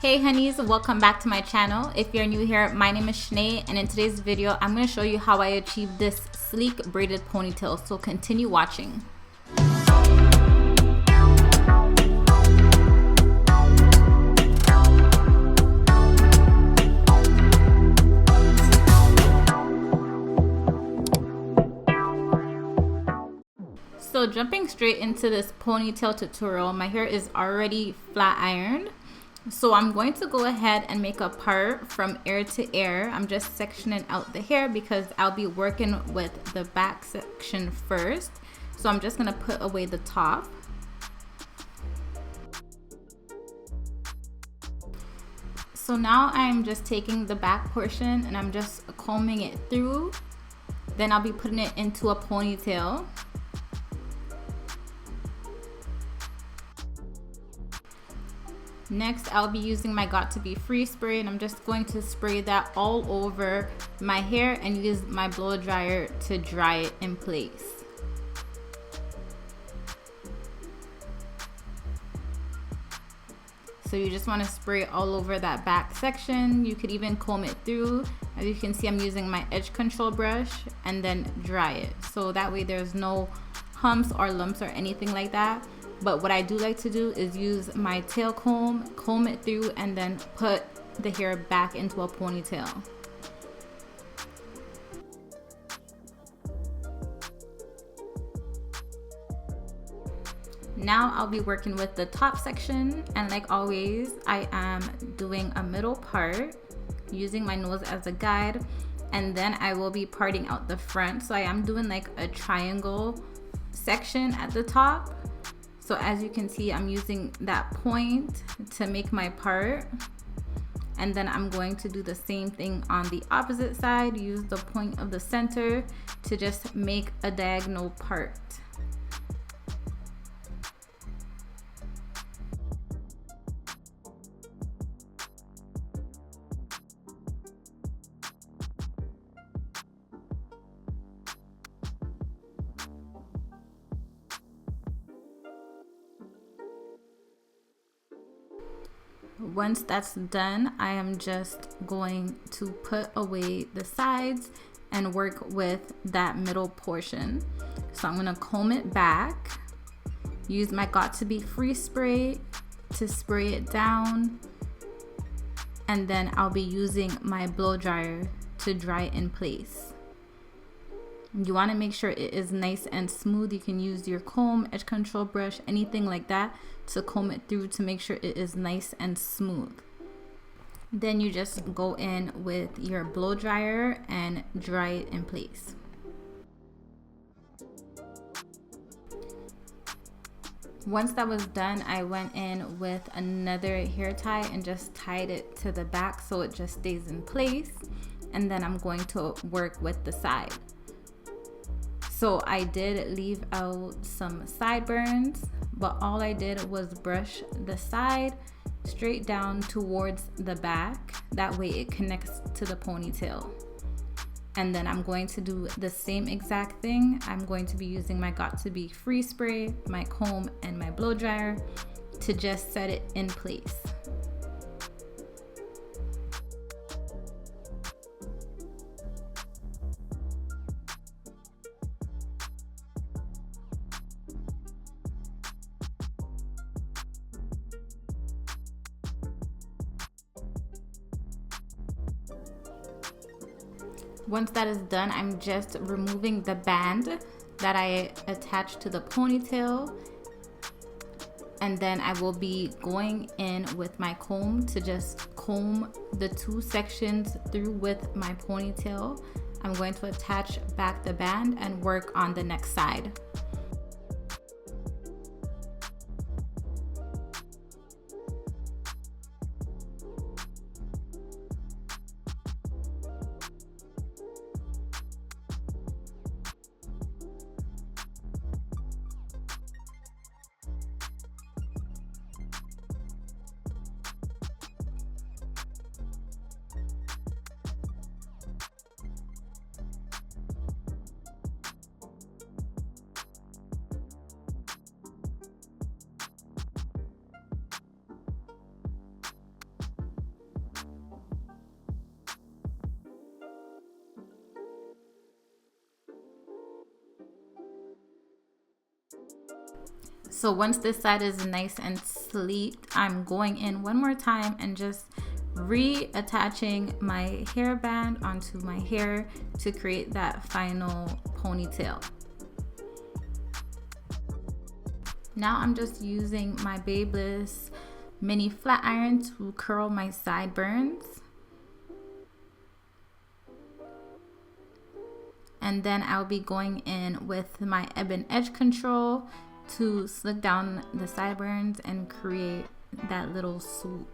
Hey honeys, welcome back to my channel. If you're new here, my name is Shanae, and in today's video I'm going to show you how I achieved this sleek braided ponytail, so continue watching. So jumping straight into this ponytail tutorial, my hair is already flat ironed. So I'm going to go ahead and make a part from ear to ear. I'm just sectioning out the hair because I'll be working with the back section first. So I'm just gonna put away the top. So now I'm just taking the back portion and I'm just combing it through. Then I'll be putting it into a ponytail. Next, I'll be using my got2b free spray, and I'm just going to spray that all over my hair and use my blow dryer to dry it in place. So you just want to spray all over that back section. You could even comb it through. As you can see, I'm using my edge control brush and then dry it. So that way there's no humps or lumps or anything like that. But what I do like to do is use my tail comb it through, and then put the hair back into a ponytail. Now I'll be working with the top section, and like always, I am doing a middle part using my nose as a guide, and then I will be parting out the front. So I am doing like a triangle section at the top. So as you can see, I'm using that point to make my part. And then I'm going to do the same thing on the opposite side. Use the point of the center to just make a diagonal part. Once that's done, I am just going to put away the sides and work with that middle portion. So I'm gonna comb it back, use my got2b free spray to spray it down, and then I'll be using my blow dryer to dry it in place. You want to make sure it is nice and smooth. You can use your comb, edge control brush, anything like that to comb it through to make sure it is nice and smooth. Then you just go in with your blow dryer and dry it in place. Once that was done, I went in with another hair tie and just tied it to the back so it just stays in place. And then I'm going to work with the side. So I did leave out some sideburns, but all I did was brush the side straight down towards the back. That way it connects to the ponytail. And then I'm going to do the same exact thing. I'm going to be using my got2b free spray, my comb, and my blow dryer to just set it in place. Once that is done, I'm just removing the band that I attached to the ponytail, and then I will be going in with my comb to just comb the two sections through with my ponytail. I'm going to attach back the band and work on the next side. So once this side is nice and sleeked, I'm going in one more time and just reattaching my hairband onto my hair to create that final ponytail. Now I'm just using my Babyliss mini flat iron to curl my sideburns. And then I'll be going in with my ebon edge control to slick down the sideburns and create that little swoop.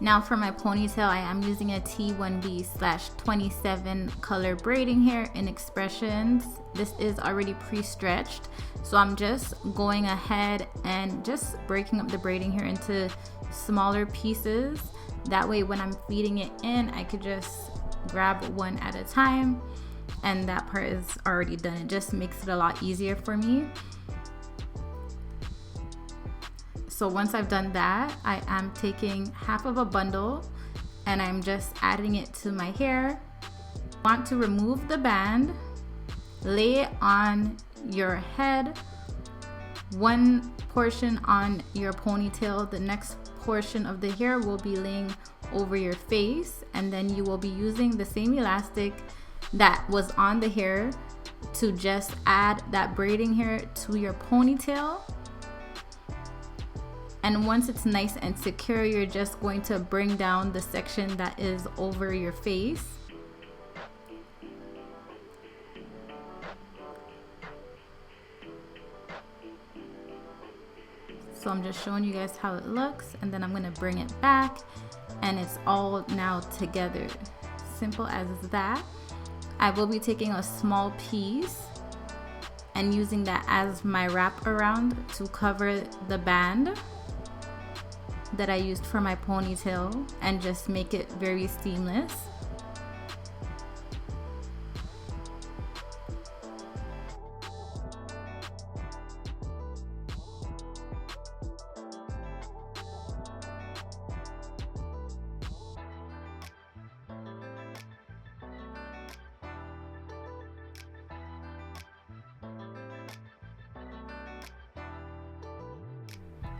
Now for my ponytail, I am using a T1B/27 color braiding hair in Expressions. This is already pre-stretched, so I'm just going ahead and just breaking up the braiding hair into smaller pieces. That way when I'm feeding it in, I could just grab one at a time, and that part is already done. It just makes it a lot easier for me. So once I've done that, I am taking half of a bundle and I'm just adding it to my hair. Want to remove the band, lay it on your head, one portion on your ponytail, the next portion of the hair will be laying over your face, and then you will be using the same elastic that was on the hair to just add that braiding hair to your ponytail. And once it's nice and secure, you're just going to bring down the section that is over your face. So I'm just showing you guys how it looks, and then I'm gonna bring it back and it's all now together. Simple as that. I will be taking a small piece and using that as my wrap around to cover the band that I used for my ponytail and just make it very seamless.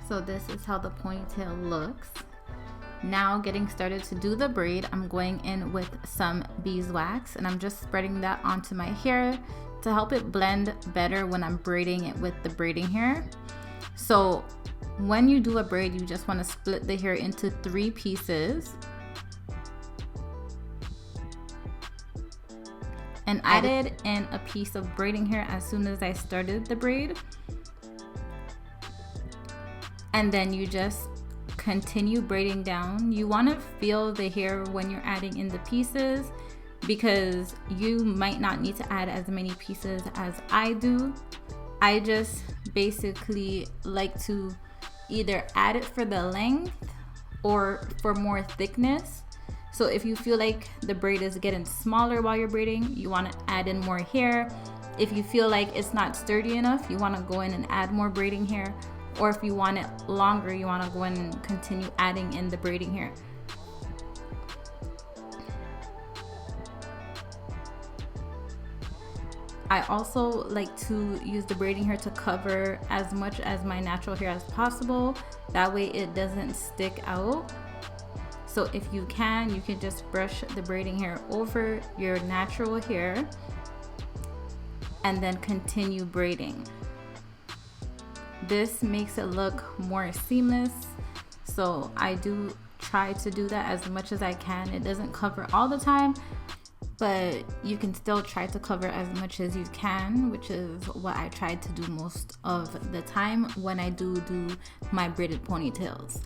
So this is how the ponytail looks. Now getting started to do the braid, I'm going in with some beeswax and I'm just spreading that onto my hair to help it blend better when I'm braiding it with the braiding hair. So when you do a braid, you just want to split the hair into 3 pieces. And I added in a piece of braiding hair as soon as I started the braid. And then you just continue braiding down. You want to feel the hair when you're adding in the pieces, because you might not need to add as many pieces as I do. I just basically like to either add it for the length or for more thickness. So if you feel like the braid is getting smaller while you're braiding, you want to add in more hair. If you feel like it's not sturdy enough, you want to go in and add more braiding hair. Or if you want it longer, you want to go in and continue adding in the braiding hair. I also like to use the braiding hair to cover as much as my natural hair as possible. That way it doesn't stick out. So if you can just brush the braiding hair over your natural hair and then continue braiding. This makes it look more seamless, so I do try to do that as much as I can. It doesn't cover all the time, but you can still try to cover as much as you can, which is what I try to do most of the time when I do my braided ponytails.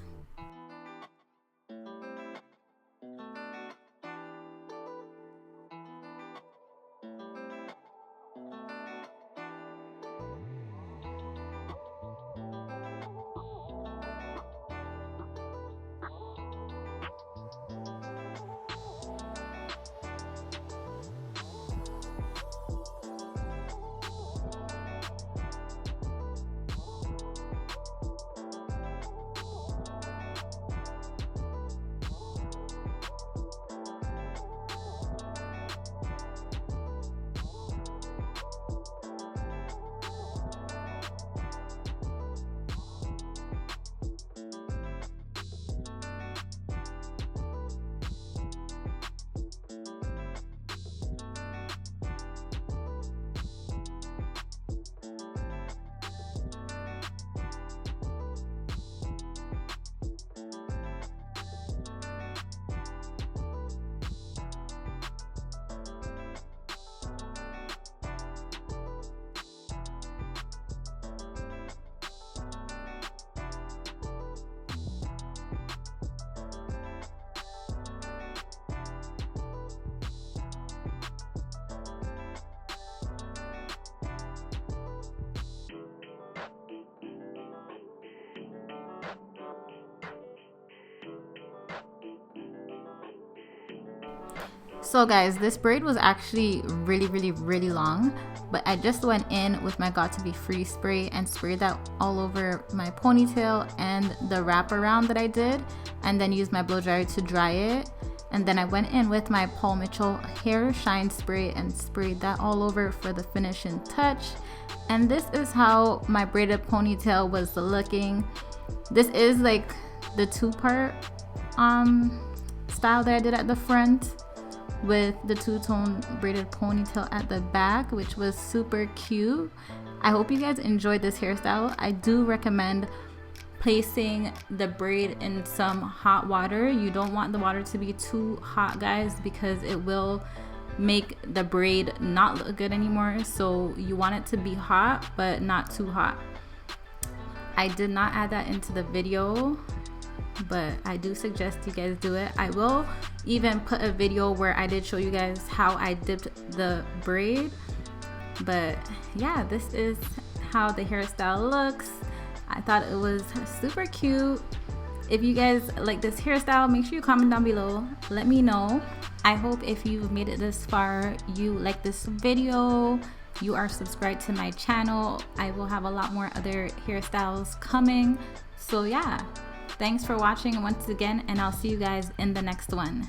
So guys, this braid was actually really long, but I just went in with my got2b free spray and sprayed that all over my ponytail and the wraparound that I did, and then used my blow dryer to dry it. And then I went in with my Paul Mitchell hair shine spray and sprayed that all over for the finishing touch. And this is how my braided ponytail was looking. This is like the two-part style that I did at the front, with the two-tone braided ponytail at the back, which was super cute. I hope you guys enjoyed this hairstyle. I do recommend placing the braid in some hot water. You don't want the water to be too hot, guys, because it will make the braid not look good anymore. So you want it to be hot, but not too hot. I did not add that into the video, but I do suggest you guys do it. I will even put a video where I did show you guys how I dipped the braid. But yeah, this is how the hairstyle looks. I thought it was super cute. If you guys like this hairstyle, make sure you comment down below. Let me know. I hope if you've made it this far, you like this video, you are subscribed to my channel. I will have a lot more other hairstyles coming. So yeah, thanks for watching once again, and I'll see you guys in the next one.